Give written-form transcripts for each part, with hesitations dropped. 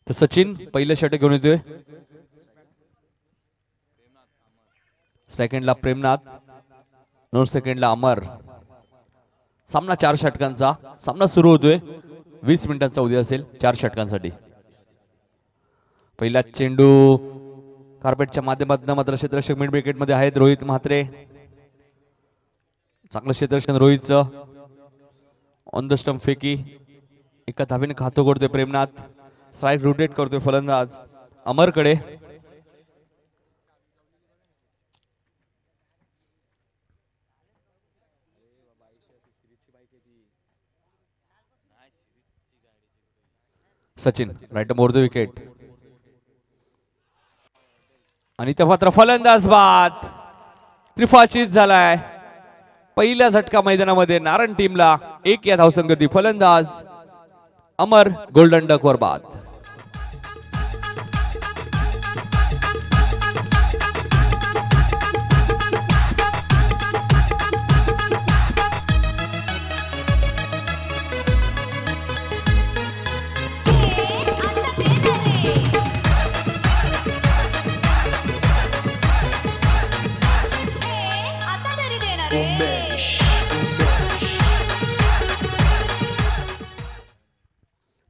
तर सचिन पहिलं षटक घेऊन येतोय. सेकंडला प्रेमनाथ, 9 सेकंडला अमर. सामना 4 षटकांचा. सामना सुरू होतोय. 20 मिनिटांचा उद्या असेल 4 षटकांसाठी. पहिला चेंडू कार्पेटच्या माध्यमातून मात्र क्षेत्ररक्षक मिड विकेट मध्ये आहेत रोहित म्हात्रे. चांगलं क्षेत्ररक्षण रोहितचं. ऑन द स्टंप फेकी. एका धावेने खातो करतोय प्रेमनाथ. स्ट्राइक रोटेट करतोय फलंदाज अमरकडे. Sachin right more the wicket. आणि त्या मात्र फलंदाज बाद. त्रिफाचीत झालाय. पहिल्या झटका मैदानामध्ये नारायण टीमला 1 या धावसंगती. फलंदाज अमर गोल्डन डक वर बाद.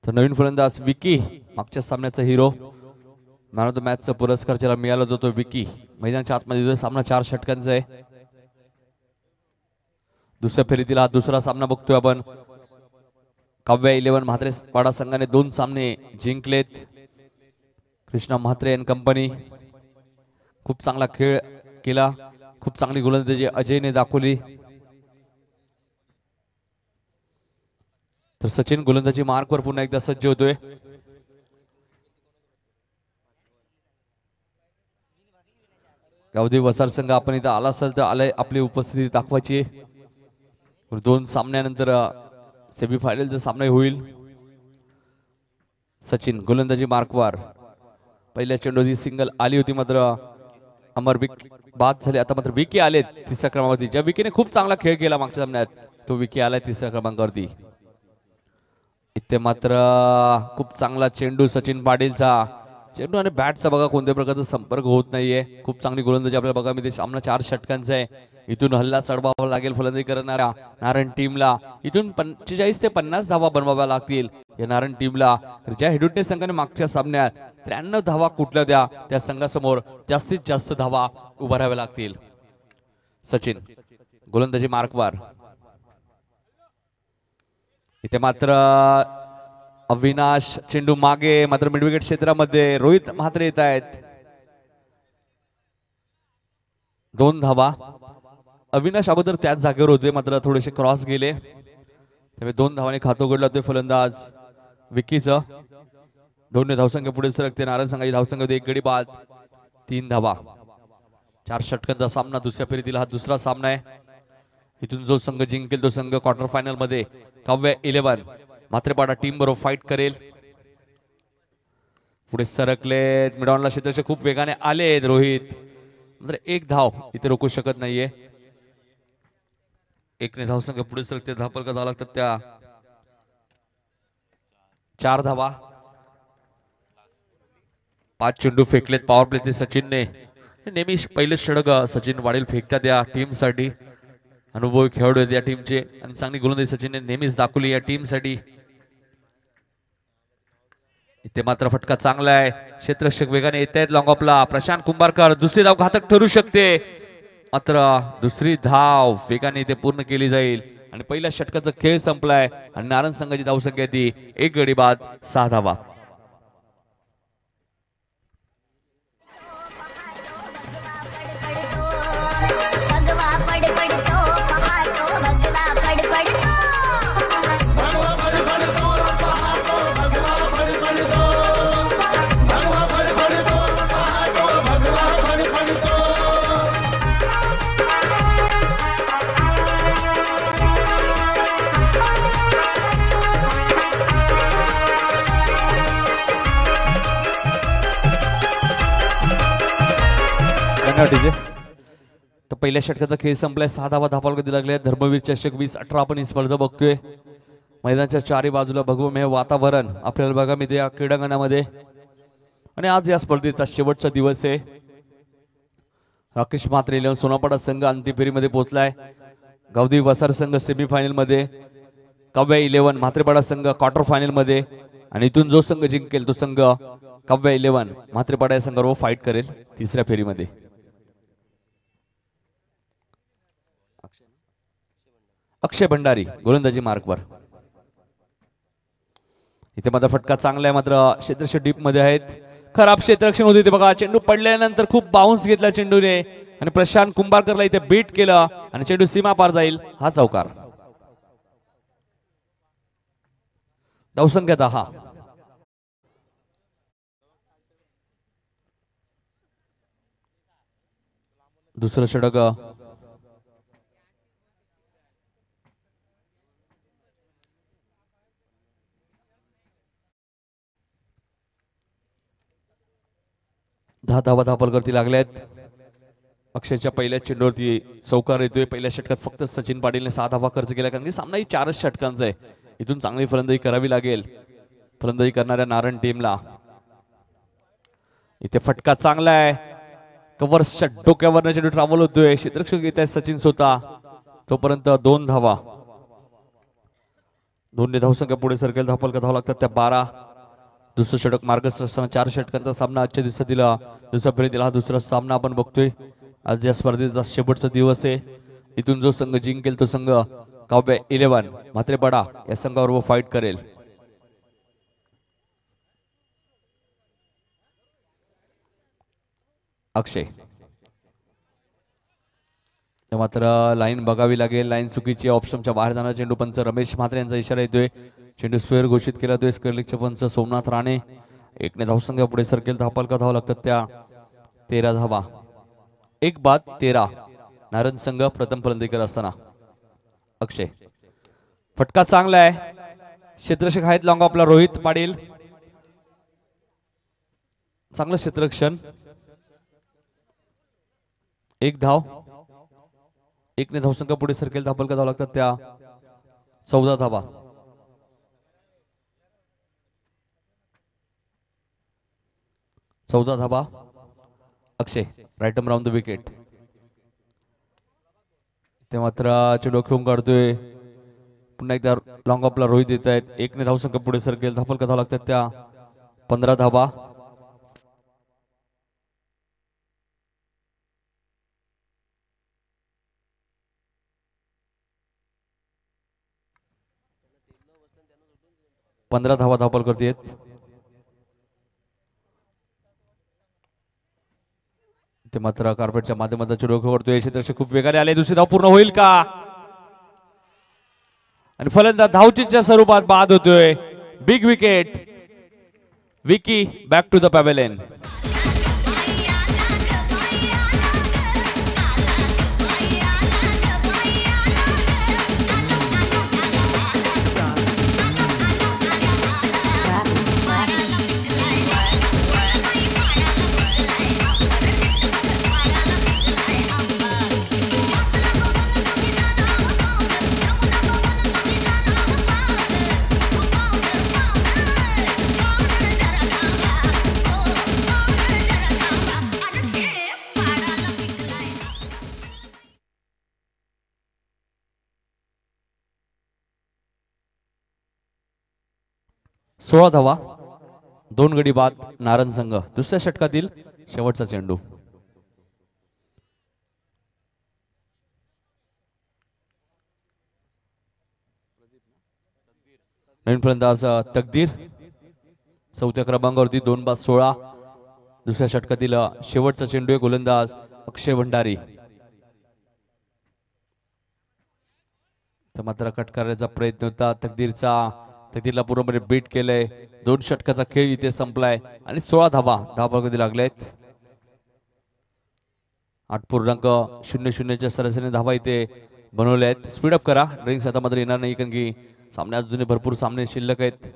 तर नवीन फलंदाज विकी, मागच्या सामन्याचा हिरो, मॅन ऑफ द मॅचचा पुरस्कार ज्याला मिळाला होता तो विकी, मैदानाच्या आतमध्ये. सामना 4 षटकांचा आहे. दुसऱ्या फेरीतील हा दुसरा सामना बघतोय आपण. काव्या 11 म्हात्रे पाडा संघाने 2 सामने जिंकलेत. कृष्णा म्हात्रे अँड कंपनी खूप चांगला खेळ केला. खूप चांगली गोलंदाजी अजयने दाखवली. तर सचिन गोलंदाजी मार्कवर पुन्हा एकदा सज्ज होतोय. गावदेवी वसार संघ आपण इथं आला असेल तर आलंय, आपली उपस्थिती दाखवायची. 2 सामन्यानंतर सेमीफायनलचा सामना होईल. सचिन गोलंदाजी मार्कवर. पहिल्या चेंडूची सिंगल आली होती मात्र अमर बाद झाले. आता मात्र विकी आले 3ऱ्या क्रमांकावरती. ज्या विकीने खूप चांगला खेळ केला मागच्या सामन्यात तो विकी आलाय 3ऱ्या क्रमांकावरती. इथे मात्र खूप चांगला चेंडू सचिन पाटीलचा. चेंडू आणि बॅटचा बघा कोणत्या प्रकारचा संपर्क होत नाहीये. खूप चांगली गोलंदाजी आपल्याला बघा मिळते. सामना 4 षटकांचा आहे. इथून हल्ला चढवावा लागेल फलंदाजी करणाऱ्या नारायण टीमला. इथून 45 ते 50 धावा बनवाव्या लागतील या नारायण टीमला. ज्या हेडुटे संघाने मागच्या सामन्यात 93 धावा कुठल्या द्या त्या संघासमोर जास्तीत जास्त धावा उभाराव्या लागतील. सचिन गोलंदाजी मार्कवर. इथे मात्र अविनाश चेंडू मागे मात्र मिडविकेट क्षेत्रामध्ये रोहित म्हात्रे येत आहेत. 2 धावा. अविनाश अगोदर त्याच जागेवर होते मात्र थोडेसे क्रॉस गेले त्यामुळे 2 धावांनी खातं उघडलं होते फलंदाज विकीचं. 2 धावसंख्या पुढे सरकते. नारायण संघाची धावसंख्या 1 गडी बाद. 3 धावा. 4 षटकांचा सामना. दुसऱ्या फेरीतील हा दुसरा सामना आहे. इथून जो संघ जिंकेल तो संघ क्वार्टर फायनल मध्ये काव्या 11 म्हात्रेपाडा टीम बरोबर फाईट करेल. पुढे सरकले मिडॉनला क्षेत्राचे खूप वेगाने आले रोहित मात्र 1 धाव इथे रोखू शकत नाहीये. 1 ने धावसंख्या पुढे सरकते. धापलका धावा लागतात त्या 4 धावा. 5 चेंडू फेकलेत पॉवर प्लेचे सचिनने. नेहमी पहिलं षटक सचिन वाढील फेकतात या टीम साठी. अनुभवी खेळाडू आहेत या टीमचे आणि चांगली गोलंदाजी सचिनने नेहमीच दाखवली या टीम साठी. इथे मात्र फटका चांगला आहे. क्षेत्ररक्षक वेगाने येत आहेत लॉंग ऑफला. प्रशांत कुंभारकर दुसरी धाव घातक ठरू शकते मात्र दुसरी धाव वेगाने इथे पूर्ण केली जाईल आणि पहिल्या षटकाचा खेळ संपलाय आणि नारायण संघाची धावसंख्या ती 1 गडी बाद 6 धावा. तर पहिल्या षटकाचा खेळ संपलाय. 6 धावा धापाल कधी लागले. धर्मवीर चषक 2018 आपण ही स्पर्धा बघतोय. मैदानाच्या चारी बाजूला भगवमय वातावरण आपल्याला बघा मिळते या क्रीडांगणामध्ये। आणि आज या स्पर्धेचा शेवटचा दिवस आहे। राकेश म्हात्रे 11 सोनापाडा संघ अंतिम फेरीमध्ये पोहोचलाय। गावदेवी वसार संघ सेमीफायनल मध्ये, काव्या 11 म्हात्रेपाडा संघ क्वार्टर फायनल मध्ये आणि इथून जो संघ जिंकेल तो संघ काव्या 11 म्हात्रेपाडा या संघावर फाईट करेल तिसऱ्या फेरीमध्ये। अक्षय भंडारी गोलंदाजी मार्कवर। इथे मात्र फटका चांगला आहे, मात्र क्षेत्ररक्षक डीप मध्ये आहेत। खराब क्षेत्ररक्षण होते ते बघा। चेंडू पडल्यानंतर खूप बाउन्स घेतला चेंडूने आणि प्रशांत कुंभारकरला इथे बीट केलं आणि चेंडू सीमा पार जाईल। हा चौकार। धावसंख्या 10। दुसरं षटक दहा धावा धापलकरती लागल्यात। अक्षयच्या पहिल्या चेंडूवरती चौकार येतोय। पहिल्या षटकात फक्त सचिन पाटीलने 6 धावा खर्च केला, कारण की सामनाही 4च षटकांचा आहे। इथून चांगली फलंदाजी करावी लागेल फलंदाजी करणाऱ्या नारायण टीमला। इथे फटका चांगला आहे, कव्हर्सच्या डोक्यावर चेंडू ट्रॅव्हल होतोय। क्षेत्ररक्षक येत आहे सचिन स्वतः, तोपर्यंत 2 धावा। 2 धावसंख्या पुढे सरकेल। धापलकर धावा लागतात त्या 12। दुसरं षटक मार्गस्थ असताना 4 षटकांचा सामना आजच्या दिवसातील दुसऱ्या फेरीतील हा दुसरा सामना आपण बघतोय। आज या स्पर्धेचा शेवटचा दिवस आहे। इथून जो संघ जिंकेल तो संघ काव्या 11 म्हात्रेपाडा या संघावर फाईट करेल। अक्षय मात्र लाईन बघावी लागेल। लाईन चुकीची, ऑप्शनच्या बाहेर जाणार चेंडू। पंच रमेश म्हात्रे यांचा इशारा येतोय। चेंडू स्क्वेअर घोषित केला जातोय। स्क्वेअरलेगचे पंच सोमनाथ राणे। 1 धावसंख्या पुढे सरकेल। धापलकर धावा लागतात त्या 13 धावा। 1 बाद 13। नारायण संघ प्रथम फलंदाजी करत असताना अक्षय। फटका चांगला आहे, क्षेत्ररक्षक आहेत लॉंग ऑफला रोहित पाटील। चांगलं क्षेत्ररक्षण। 1 धाव। 1 धावसंख्या पुढे सरकेल। धापलकर धावा लागतात त्या 14 धावा। Akshay right arm round the wicket. ते मात्र चेंडू खेळून काढतोय। पुन्हा एकदा लॉंग ऑफला रोहित येत आहेत। 1 धावसंख्या पुढे सरकेल। धापलकर धावा लागतात त्या 15 धावा। धापलकर आहेत। ते मात्र कार्पेटच्या माध्यमातून चेंडू करतोय। क्षेत्ररक्षक खूप वेगाने आले। दुसरी धाव पूर्ण होईल का? आणि फलंदाज धावचीच्या स्वरूपात बाद होतोय। Big wicket. Vicky back to the pavilion. सोळा धावा। 2 गडी बाद नारायण संघ। दुसऱ्या षटकातील शेवटचा चेंडू। नवीन फलंदाज तकदीर 4थ्या क्रमांकावरती। 2 बाद 16। दुसऱ्या षटकातील शेवटचा चेंडू आहे। गोलंदाज अक्षय भंडारी। तर मात्र कट करण्याचा प्रयत्न होता तकदीरचा। तकदीरला पूर्णपणे बीट केलंय। 2 षटकाचा खेळ इथे संपलाय आणि 16 धावा धावफलकावरती लागलेत। 8.00 च्या सरासरीने धावा इथे बनवल्या आहेत। स्पीडअप करा। ड्रिंक्स आता मात्र येणार नाही, कारण की सामन्यात जुने भरपूर सामने शिल्लक आहेत।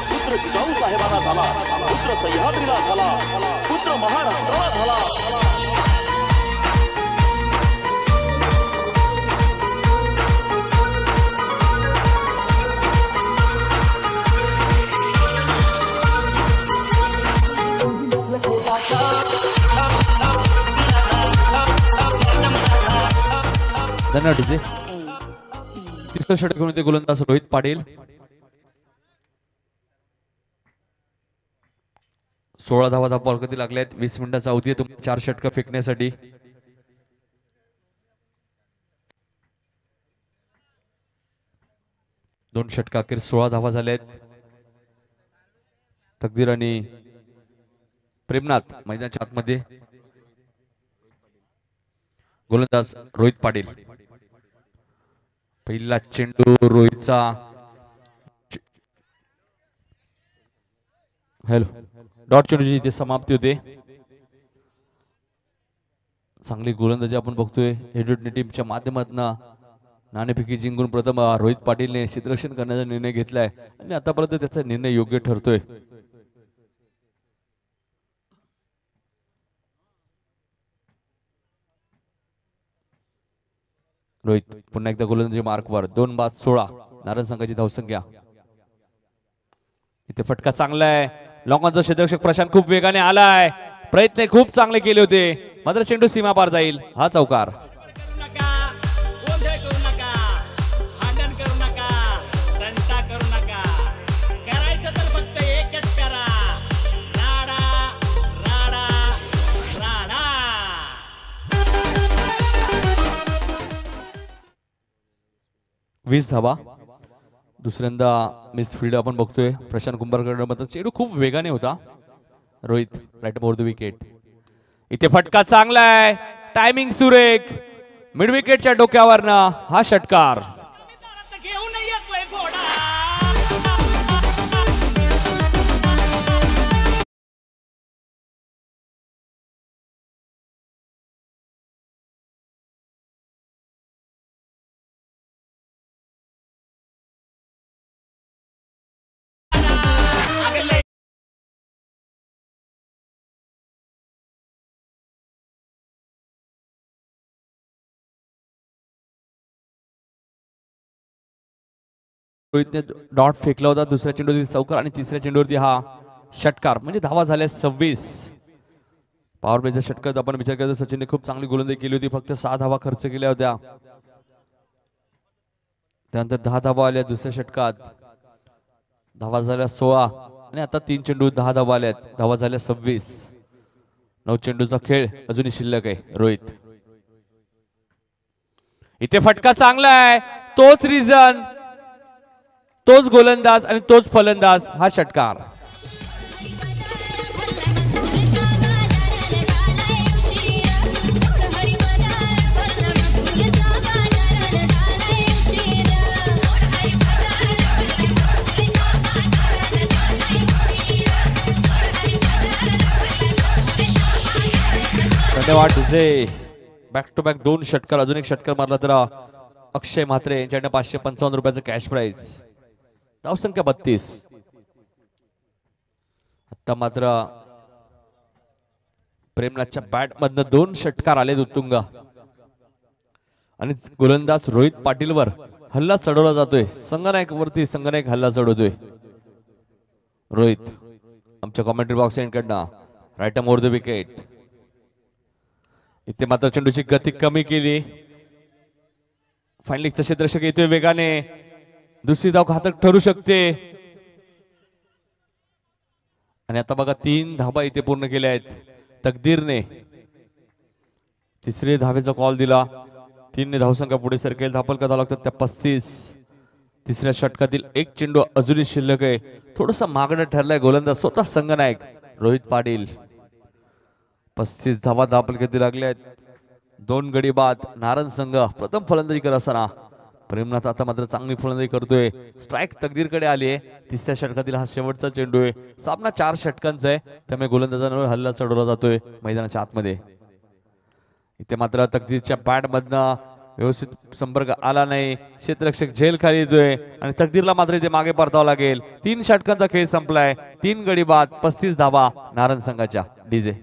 पुत्र जिजाऊ साहेबांना झाला, पुत्र सह्याद्रीला झाला, पुत्र महाराष्ट्राला झाला। धन्यवाद डीजे. तिसरं षटक घेऊन येते गोलंदाज रोहित पाटील. 16 धावा धाव बॉल कधी लागले आहेत. 20 मिनिटाचा अवधी आहे तुम्हाला 4 षटक फेकण्यासाठी. दोन षटका अखेर 16 धावा झाल्या आहेत. तकदीर आणि प्रेमनाथ मैदानाच्या आतमध्ये. गोलंदाज रोहित पाटील. पहिला चेंडू रोहितचा. हॅलो डॉट चेंडूची इथे समाप्ती होते. चांगली गोलंदाजी आपण बघतोय हेडनी टीमच्या माध्यमातून. नाणेफेकी जिंकून प्रथम रोहित पाटीलने क्षेत्ररक्षण करण्याचा निर्णय घेतलाय आणि आतापर्यंत त्याचा निर्णय योग्य ठरतोय. रोहित पुन्हा एकदा गोलंदाजी मार्कवर. 2 बाद 16 नारायण संघाची धावसंख्या. इथे फटका चांगला आहे. लॉंगॉनचा क्षेत्ररक्षक प्रशांत खूप वेगाने आलाय. प्रयत्न खूप चांगले केले होते मात्र चेंडू सीमा पार जाईल. हा चौकार. वीस धावा. दुसऱ्यांदा मिस फील्ड आपण बघतोय प्रशांत कुंभारकर. चेंडू खूप वेगाने होता. Rohit right over the wicket. इथे फटका चांगला आहे. टायमिंग सुरेख. मिड विकेटच्या डोक्यावरनं हा षटकार. रोहितने डॉट फेकला होता. दुसऱ्या चेंडूवरती चौकार आणि तिसऱ्या चेंडूवरती हा षटकार. म्हणजे धावा झाल्या 26. पॉवर प्लेच्या षटकात आपण विचार केला तर सचिनने खूप चांगली गोलंदाजी केली होती. फक्त 6 धावा खर्च केल्या होत्या. त्यानंतर 10 धावा आल्या दुसऱ्या षटकात. धावा झाल्या 16 आणि आता 3 चेंडू 10 धावा आल्यात. धावा झाल्या 26. 9 चेंडूचा खेळ अजूनही शिल्लक आहे. रोहित इथे फटका चांगला आहे. तोच रिझन, तोच गोलंदाज आणि तोच फलंदाज. हा षटकार. धन्यवाद डीजे. बॅक टू बॅक 2 षटकार. अजून एक षटकार मारला तर अक्षय म्हात्रे यांच्याकडे 555 रुपयाचं कॅश प्राइज. धावसंख्या 32. आता मात्र प्रेमनाथच्या बॅट मधनं 2 षटकार आलेत उत्तुंग आणि गोलंदाज रोहित पाटीलवर हल्ला चढवला जातोय. संगनायक वरती संगनायक हल्ला चढवतोय. रोहित आमच्या कॉमेंट्री बॉक्स यांकडनं राईट ओव्हर द विकेट. इथे मात्र चेंडूची गती कमी केली. फायनलिंगचा क्षेत्ररक्षक येतोय वेगाने. दुसरी धाव घातक ठरू शकते. आणि आता बघा 3 धाबा इथे पूर्ण केल्या आहेत तकदीरने. तिसरे धावेचा कॉल दिला. 3 ने धावसंख्या पुढे सरकेल. धापल का धाव लागतात त्या 35. तिसऱ्या षटकातील एक चेंडू अजूनही शिल्लक आहे. थोडंसं मागणं ठरलंय गोलंदाज स्वतः संगनायक रोहित पाटील. 35 धावा धापल कधी लागल्या आहेत. 2 गडी बाद. नारायण संघ प्रथम फलंदाजी करत असताना प्रेमनाथ आता मात्र चांगली फलंदाजी करतोय. स्ट्राईक तकदीरकडे आली आहे. तिसऱ्या षटकातील हा शेवटचा चेंडू आहे. सामना 4 षटकांचा आहे त्यामुळे गोलंदाजांवर हल्ला चढवला जातोय मैदानाच्या आतमध्ये. इथे मात्र तकदीरच्या बॅट मधनं व्यवस्थित संपर्क आला नाही. क्षेत्ररक्षक झेल खाली येतोय आणि तकदीरला मात्र इथे मागे परतावं लागेल. 3 षटकांचा खेळ संपलाय. 3 गडी बाद 35 धावा नारायण संघाच्या. डीजे.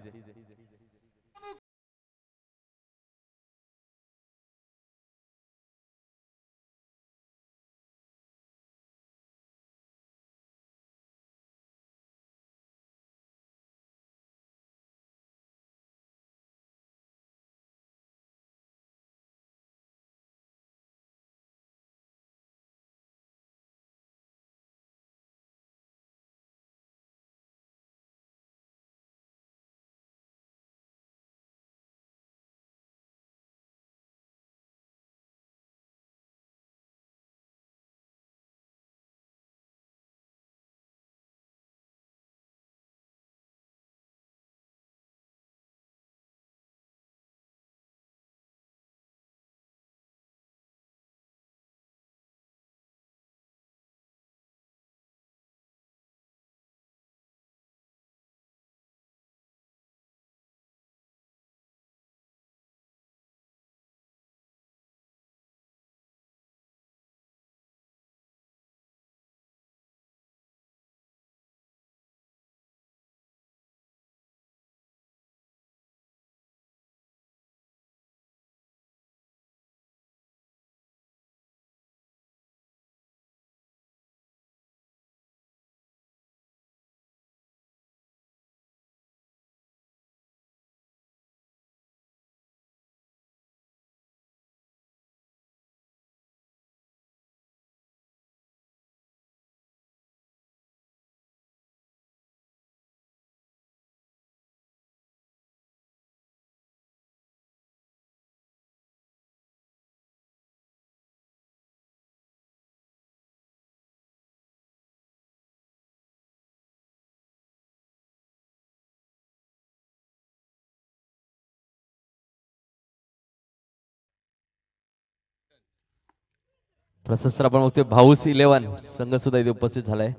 प्रशस्त आपण बघतोय भाऊस 11 संघ सुद्धा इथे उपस्थित झालाय.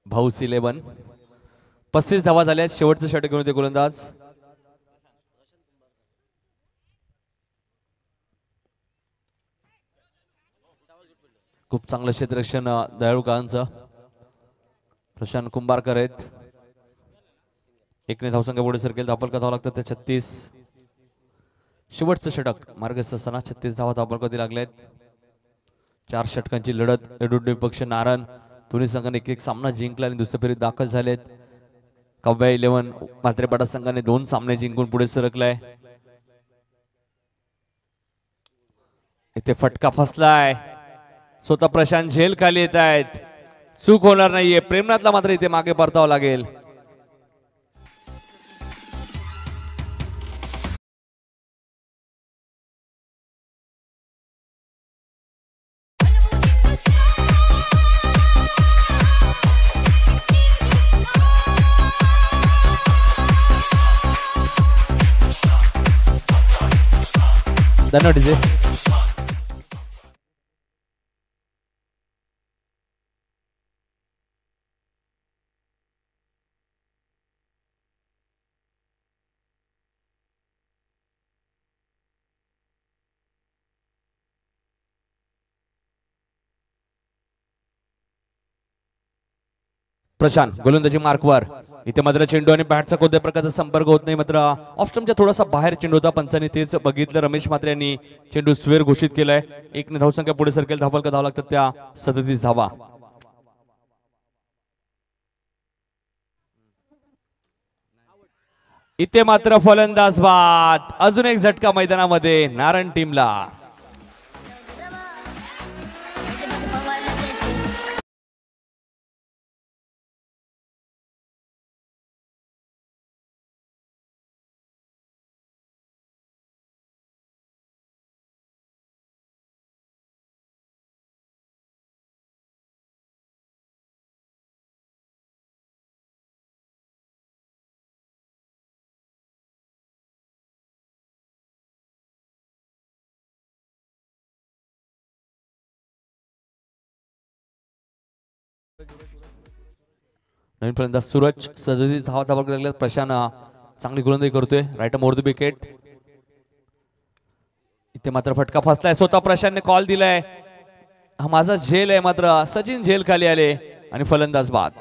भाऊस 11 35 धावा झाल्या. शेवटचं षटक घेऊन होते गोलंदाज. खूप चांगलं क्षेत्ररक्षण दयाळू काळांचं. प्रशांत कुंभारकर आहेत. एकने धावसंख्या पुढे सरकेल. धावफलक धावा लागतात ते 36. शेवटचं षटक मार्गस्थ असताना 36 धावा धावफलकावरती लागलेत. 4 षटकांची लढत. एडुड्डी पक्ष नारायण दोन्ही संघाने एक सामना जिंकला आणि दुसऱ्या फेरीत दाखल झालेत. काव्या 11 म्हात्रेपाडा संघाने 2 सामने जिंकून पुढे सरकलाय. इथे फटका फसलाय. स्वतः प्रशांत झेल खाली येत आहेत. चूक होणार नाहीये. प्रेमनाथला मात्र इथे मागे परतावं लागेल. धन्यवाद डीजे. प्रशांत गोलंदाजी मार्कवर. इथे मात्र चेंडू आणि बॅटचा कोणत्या प्रकारचा संपर्क होत नाही. मात्र ऑफ स्टंपच्या थोडासा बाहेर चेंडू होता. पंचांनी तेच बघितलं. रमेश मात्रे यांनी चेंडू स्वेर घोषित केलाय. एकने धावसंख्या पुढे सरकेल. धावफलक धावा लागतात त्या 37 धावा. इथे मात्र फलंदाज बाद. अजून एक झटका मैदानामध्ये नारायण टीमला. नवीन फलंदाज सूरज 37 धावा धावा लागल्यात. प्रशांत चांगली गोलंदाजी करतोय. Right more the wicket. इथे मात्र फटका फसलाय. स्वतः प्रशांतने कॉल दिलाय. हा माझा झेल आहे. मात्र सचिन झेल खाली आले आणि फलंदाज बाद.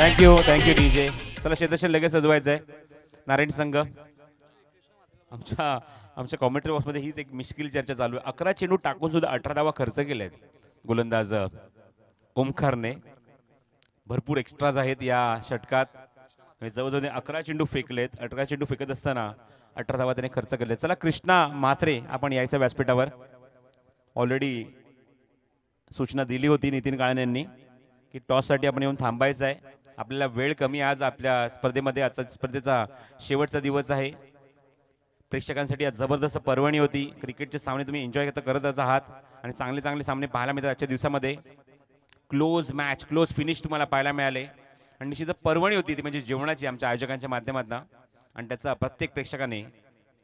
Thank you DJ. चला शेतशे लगेच सजवायचं आहे. नारायण संघ आमच्या कॉमेंट्री बॉक्समध्ये हीच एक मिश्किल चर्चा चालू आहे. 11 चेंडू टाकून सुद्धा 18 धावा खर्च केले आहेत गोलंदाज ओमकारने. भरपूर एक्स्ट्राज आहेत या षटकात. जवळजवळ 11 चेंडू फेकलेत. 18 चेंडू फेकत असताना 18 धावा त्याने खर्च केले. चला कृष्णा म्हात्रे आपण यायचं व्यासपीठावर. ऑलरेडी सूचना दिली होती नितीन काळन यांनी की टॉससाठी आपण येऊन थांबायचं आहे. आपल्याला वेळ कमी. आज आपल्या स्पर्धेमध्ये आजचा स्पर्धेचा शेवटचा दिवस आहे. प्रेक्षकांसाठी आज जबरदस्त पर्वणी होती. क्रिकेटचे सामने तुम्ही एन्जॉय करतच आहात आणि चांगले चांगले सामने पाहायला मिळतात आजच्या दिवसामध्ये. क्लोज मॅच, क्लोज फिनिश तुम्हाला पाहायला मिळाले आणि निश्चितच पर्वणी होती ती म्हणजे जेवणाची आमच्या आयोजकांच्या माध्यमातून आणि त्याचा प्रत्येक प्रेक्षकाने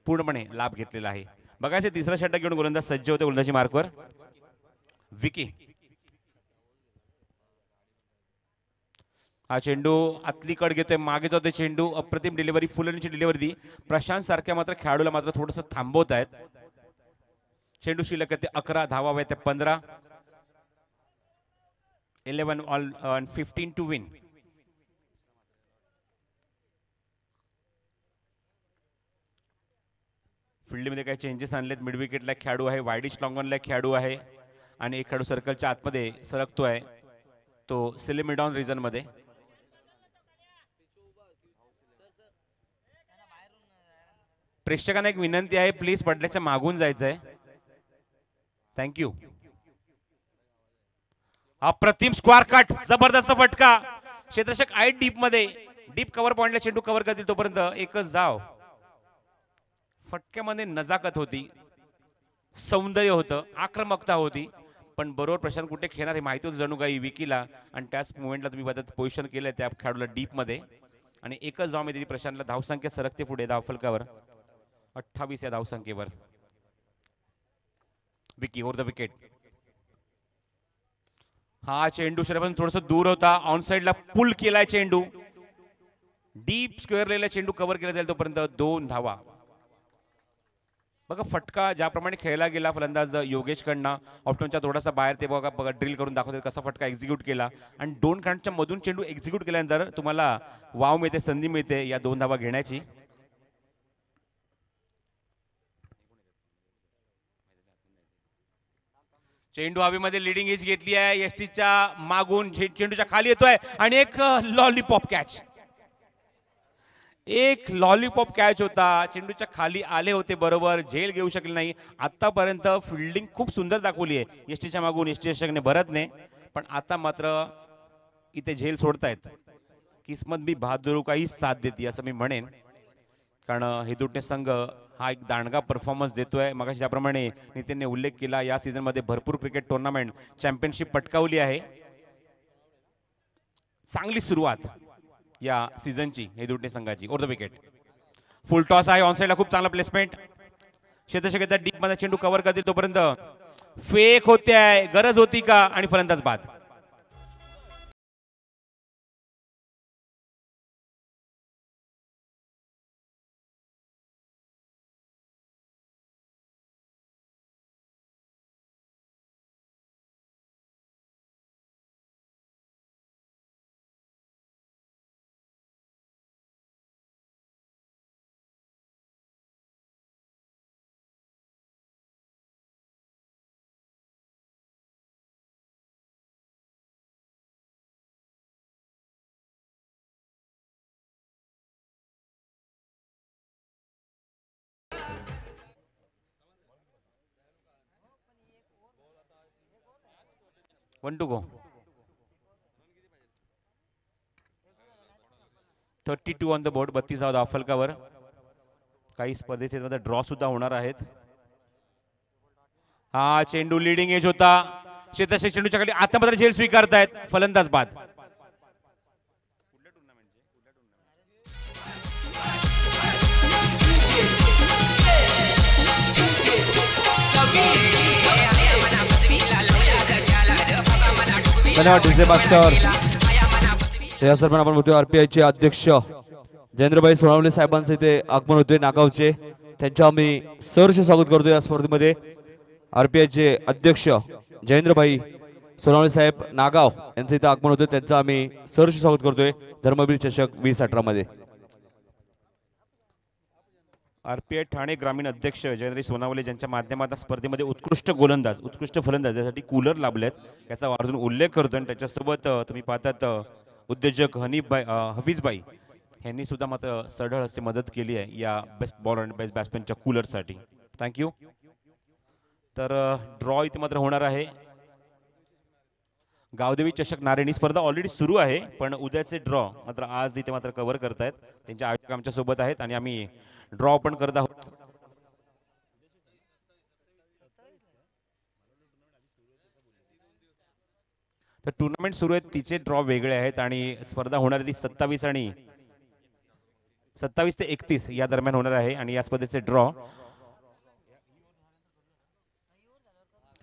पूर्णपणे लाभ घेतलेला आहे. बघायचे तिसरा षटक घेऊन गोलंदाज सज्ज होते गोलंदाजी मार्कवर. विकी हा चेंडू आतलीकड घेतोय. मागे जातोय चेंडू. अप्रतिम डिलिव्हरी, फुलनीची डिलिव्हरी दी. प्रशांत सारख्या मात्र खेळाडूला मात्र थोडंसं थांबवत आहेत. चेंडू शिल्लक ते 11 धावा हव्या त्या 15. 11 ऑल 15 टू विन. फील्डमध्ये काही चेंजेस आणलेत. मिड विकेटला खेळाडू आहे. वायडिश लॉंगॉनला खेळाडू आहे आणि एक खेळाडू सर्कलच्या आतमध्ये सरकतोय तो सिलेमिडॉन रिजन मध्ये. प्रेक्षकांना एक विनंती आहे, प्लीज पडल्याच्या मागून जायचंय. थँक्यू. अप्रतिम स्क्वार कट, जबरदस्त फटका. क्षेत्ररक्षक आहे डीप मध्ये. डीप कव्हर पॉइंटला चेंडू कव्हर करतील तोपर्यंत एकच धाव. फटक्यामध्ये नजाकत होती, सौंदर्य होतं, आक्रमकता होती, पण बरोबर प्रशांत कुठे खेळणार हे माहिती होतं जणू काही विकीला आणि त्याच मुवमेंटला तुम्ही बघत पोझिशन केलं त्या खेळाडूला डीप मध्ये आणि एकच धाव मिळते प्रशांतला. धावसंख्या सरकते पुढे धावफलकावर 28 या धावसंख्येवर. Vicky over the wicket. हा चेंडू शरीरापासून थोडंसं दूर होता. ऑन साइडला पुल केलाय चेंडू. डीप स्क्वेअर लेला चेंडू कव्हर केला जाईल तोपर्यंत 2 धावा. बघा फटका ज्याप्रमाणे खेळला गेला फलंदाज योगेश कडनं ऑप्टनच्या थोडासा बाहेर ते बघा बघा ड्रिल करून दाखवते कसा फटका एक्झिक्यूट केला आणि 2 कांटच्या मधून चेंडू एक्झिक्यूट केल्यानंतर तुम्हाला वाव मिळते, संधी मिळते या 2 धावा घेण्याची. चेंडू हवेमध्ये लिडिंग एज घेतली आहे. एसटीच्या मागून चेंडूच्या खाली येतोय आणि एक लॉलीपॉप कॅच. एक लॉलीपॉप कॅच होता. चेंडूच्या खाली आले होते बरोबर, झेल घेऊ शकले नाही. आतापर्यंत फिल्डिंग खूप सुंदर दाखवली आहे एसटीच्या मागून एसटी भरतने, पण आता मात्र इथे झेल सोडतायत. किस्मत भी बहादुर काही साथ देते असं मी म्हणेन, कारण हेदुटणे संघ हा एक दांडगा परफॉर्मन्स देतोय. मग ज्याप्रमाणे नितीनने उल्लेख केला या सीझन मध्ये भरपूर क्रिकेट टुर्नामेंट चॅम्पियनशिप पटकावली आहे. चांगली सुरुवात या सीझनची हेदुटणे संघाची. Over the wicket. Full toss आहे. ऑन साइडला खूप चांगला प्लेसमेंट. क्षेत्ररक्षक डीप मध्ये चेंडू कव्हर करतील तोपर्यंत फेक होते आहे. गरज होती का आणि फलंदाज बाद. One two go. 32 on the board. 32 धावा धावफलकावर. काही स्पर्धेचे ड्रॉ सुद्धा होणार आहेत. हा चेंडू लिडिंग एज होता. क्षेत्ररक्षक चेंडूच्या खाली आता मात्र झेल स्वीकारतायत. फलंदाज बाद. धन्यवाद डीजे मास्टर. या सर आपण बघतोय आरपीआयचे अध्यक्ष जयेंद्रभाई सोनावणे साहेबांचे इथे आगमन होते नागावचे. त्यांच्या आम्ही सहर्ष स्वागत करतोय या स्पर्धेमध्ये. आरपीआयचे अध्यक्ष जयेंद्रभाई सोनावणे साहेब नागाव यांचं इथं आगमन होतं, त्यांचं आम्ही सहर्ष स्वागत करतोय धर्मवीर चषक 2018 मध्ये. आरपीआय ठाणे ग्रामीण अध्यक्ष जयंद्र सोनावले ज्यांच्या माध्यमातून स्पर्धेमध्ये उत्कृष्ट गोलंदाज उत्कृष्ट फलंदाज यासाठी कूलर लाभलेत याचा आवर्जून उल्लेख करतो. आणि त्याच्यासोबत तुम्ही पाहतात उद्योजक हफीजबाई यांनी सुद्धा मात्र सढळ असे मदत केली आहे या बेस्ट बॉलर आणि बेस्ट बॅट्समॅनच्या कूलरसाठी. थँक्यू. तर ड्रॉ इथे मात्र होणार आहे. गावदेवी चषक नारायणी स्पर्धा ऑलरेडी सुरू आहे, पण उद्याचे ड्रॉ मात्र आज इथे मात्र कव्हर करतायत. त्यांचे आयोजक आमच्या सोबत आहेत आणि आम्ही ड्रॉ पण करत आहोत. तर टुर्नामेंट सुरू आहेत तिचे ड्रॉ वेगळे आहेत आणि स्पर्धा होणार ती 27 ते 31 या दरम्यान होणार आहे. आणि या स्पर्धेचे ड्रॉ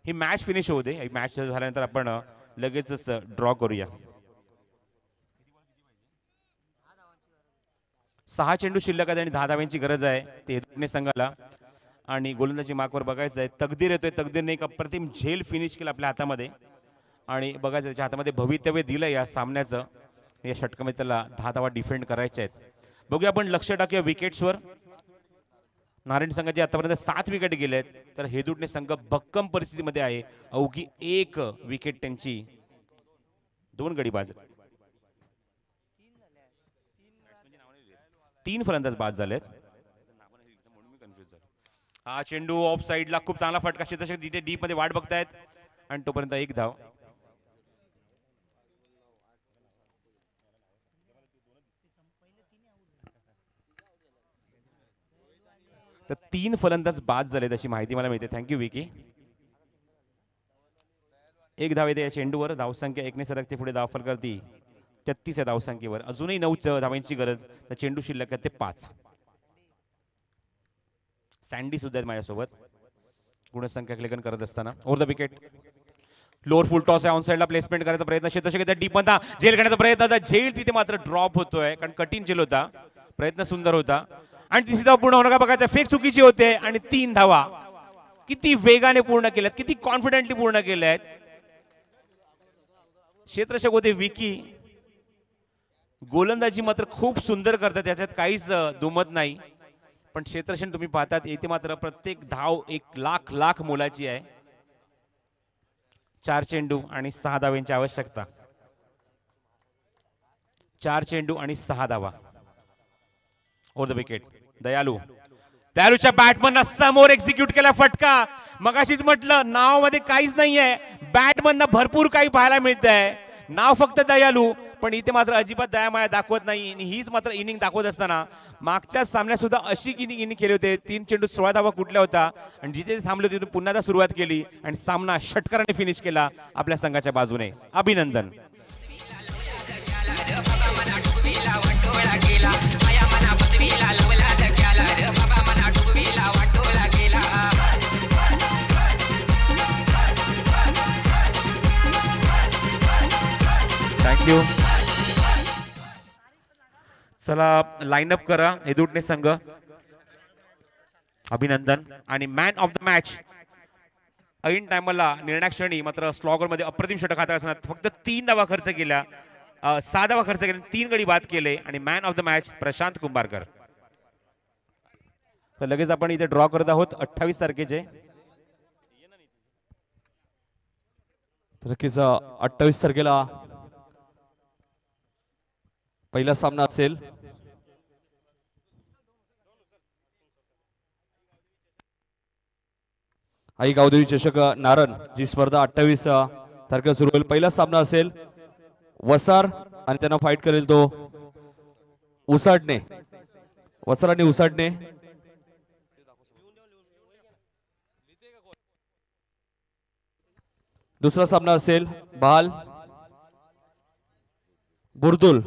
ही मॅच फिनिश होऊ दे. मॅच झाल्यानंतर आपण लगेचच ड्रॉ करूया. 6 चेंडू शिल्लक आहेत आणि 10 धाव्यांची गरज आहे ते संघाला. आणि गोलंदाजी मार्कवर बघायचं आहे तकदीर येतोय. तकदीरने एक अप्रतिम झेल फिनिश केलं आपल्या हातामध्ये आणि बघायचं त्याच्या हातामध्ये भवितव्य दिलं या सामन्याचं. या षटकामध्ये त्याला 10 धावा डिफेंड करायच्या आहेत. बघूया आपण लक्ष टाकूया विकेट्सवर. नारायण संघाचे आतापर्यंत 7 विकेट गेले आहेत, तर हेदुटणे संघ भक्कम परिस्थितीमध्ये आहे. अवघी 1 विकेट त्यांची 2 गडी बाद. 3 फलंदाज बाद झालेत. हा चेंडू ऑफ साइडला खूप चांगला फटका. क्षेत्ररक्षक तिथे डीप मध्ये वाट बघतायत आणि तोपर्यंत 1 धाव. तर 3 फलंदाज बाद झालेत अशी माहिती मला मिळते. थँक्यू विकी. 1 धाव येते या चेंडूवर. धावसंख्या 1 ने सरकते पुढे. धावफल करती 33 या धावसंख्येवर. अजूनही 9 धावांची गरज. तर चेंडू शिल्लक आहे ते 5. सँडी सुद्धा आहेत माझ्यासोबत गुणसंख्या लेखन करत असताना. Over the wicket. Lower full toss आहे. ऑन साइडला प्लेसमेंट करायचा प्रयत्न. क्षेत्ररक्षक डीप मध्ये झेल करण्याचा प्रयत्न होता. झेल तिथे मात्र ड्रॉप होतोय कारण कठीण झेल होता. प्रयत्न सुंदर होता आणि तिसरी धाव पूर्ण होणार का बघायचं. फेक चुकीची होते आणि 3 धावा. किती वेगाने पूर्ण केल्यात, किती कॉन्फिडेंटली पूर्ण केल्यात. क्षेत्ररक्षक होते विकी. गोलंदाजी मात्र खूप सुंदर करतात, त्याच्यात काहीच दुमत नाही. पण क्षेत्ररक्षण तुम्ही पाहतात येथे मात्र प्रत्येक धाव 1 लाख मोलाची आहे. 4 चेंडू आणि 6 धावांची आवश्यकता. 4 चेंडू आणि 6 धावा. Over the wicket. दयालूच्या बॅटमन समोर एक्झिक्यूट केला फटका. मगाशीच म्हटलं नाव मध्ये काहीच नाहीये, बॅटमन भरपूर काही पाहायला मिळतंय. नाव फक्त दयालू, पण इथे मात्र अजिबात दयामाया दाखवत नाही. आणि हीच मात्र इनिंग दाखवत असताना मागच्या सामन्यात सुद्धा अशी इनिंग केली होते. 3 चेंडू 16 धावा कुठल्या होता आणि जिथे थांबले तिथून पुन्हा सुरुवात केली आणि सामना षटकाराने फिनिश केला आपल्या संघाच्या बाजूने. अभिनंदन. थँक्यू. चला लाईनअप करा हेदुटणे संघ. अभिनंदन. आणि मॅन ऑफ द मॅच ऐन टायमाला निर्णायक क्षणी मात्र स्लॉगर मध्ये अप्रतिम षटक हाताळताना फक्त 3 धावा खर्च केल्या. 6 धावा खर्च केल्या, 3 गडी बाद केले आणि man of the match Prashant Kumbharkar. तर लगेच आपण इथे ड्रॉ करत आहोत 28 तारखेचे. नक्कीच 28 तारखेला पहिला सामना असेल. आई गावदेवी चषक नारण जी स्पर्धा 28 तारखेला सुरू होईल. पहिला सामना असेल वसार आणि त्यांना फाईट करेल तो उसाटणे. वसार आणि उसाटणे. दुसरा सामना असेल बाल बुर्दुल